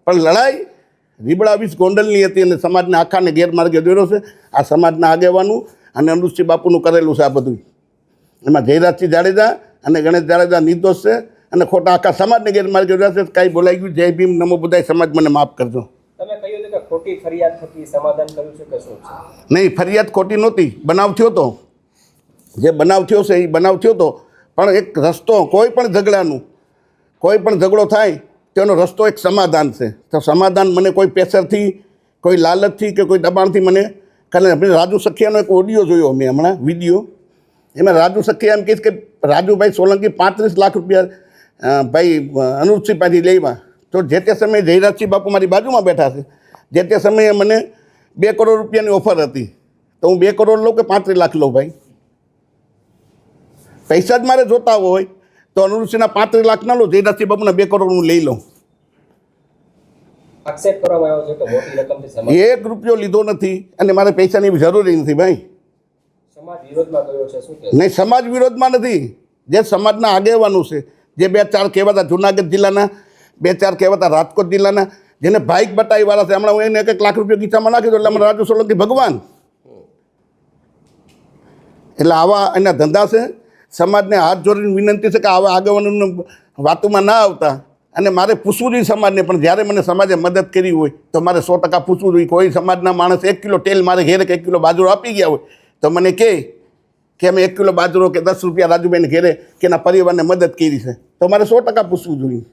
પણ લડાઈ રીબડા વીસ ગોંડલની હતી અને સમાજને આખાને ગેરમાર્ગે દોર્યો છે. આ સમાજના આગેવાનું અને અનુસુચિત બાપુનું કરેલું છે આ બધું. એમાં જયરાજસિંહ જાડેજા અને ગણેશ જાડેજા નિર્દોષ છે અને ખોટા આખા સમાજને ગેરમાર્ગે દોર્યા છે. કાંઈ બોલાઈ ગયું. જય ભીમ, નમો બુદ્ધાય. સમાજ મને માફ કરજો. તમે કહ્યું કે ખોટી ફરિયાદ થકી સમાધાન કર્યું છે કે શું છે? નહીં, ફરિયાદ ખોટી નહોતી. બનાવ થયો તો, જે બનાવ થયો છે એ બનાવ થયો તો, પણ એક રસ્તો કોઈ પણ ઝઘડાનું, કોઈ પણ ઝઘડો થાય તેનો રસ્તો એક સમાધાન છે. તો સમાધાન મને કોઈ પ્રેશરથી, કોઈ લાલચથી કે કોઈ દબાણથી મને કરે. રાજુ સખિયાનો એક ઓડિયો જોયો મેં હમણાં, વિડીયો. એમાં રાજુ સખિયા એમ કહીશ કે રાજુભાઈ સોલંકી 35 લાખ રૂપિયા ભાઈ અનુપસિંહ પાસેથી લેવા. તો જે તે સમયે જયરાજસિંહ બાપુ મારી બાજુમાં બેઠા છે. જે તે સમયે મને 2 કરોડ રૂપિયાની ઓફર હતી. તો હું 2 કરોડ લઉં કે 35 લાખ લઉં? ભાઈ, પૈસા જ મારે જોતા હોય તો અનુપસિંહના 35 લાખ ના લો, જયરાજસિંહ બાપુના 2 કરોડ હું લઈ લઉં. આક્ષેપ કરવામાં આવ્યો છે કે મોટી રકમથી સમાજ 1 રૂપિયો લીધો નથી અને મારે પૈસાની જરૂરી નથી. ભાઈ, સમાજ વિરોધમાં ગયો છે શું કે? નહીં, સમાજ વિરોધમાં નથી. જે સમાજના આગેવાનું છે, જે 2-4 કહેવાતા જુનાગઢ જિલ્લાના, 2-4 કહેવાતા રાજકોટ જિલ્લાના, જેને બાઇક બતાવીવાળા છે, હમણાં હું એને 1 લાખ રૂપિયા ગીચામાં નાખી દઉં એટલે અમારા રાજુ સોલંકી ભગવાન. એટલે આવા એના ધંધા છે. સમાજને હાથ જોડીને વિનંતી છે કે આવા આગેવાનોની વાતોમાં ના આવતા. અને મારે પૂછવું જોઈએ સમાજને, પણ જ્યારે મને સમાજે મદદ કરી હોય તો મારે 100% પૂછવું જોઈએ. કોઈ સમાજના માણસ 1 કિલો તેલ મારે ઘેરે કે 1 કિલો બાજરો આપી ગયા હોય તો મને કહે કે અમે 1 કિલો બાજરો કે 10 રૂપિયા રાજુભાઈને ઘેરે કે એના પરિવારને મદદ કરી છે, તો મારે 100% પૂછવું જોઈએ.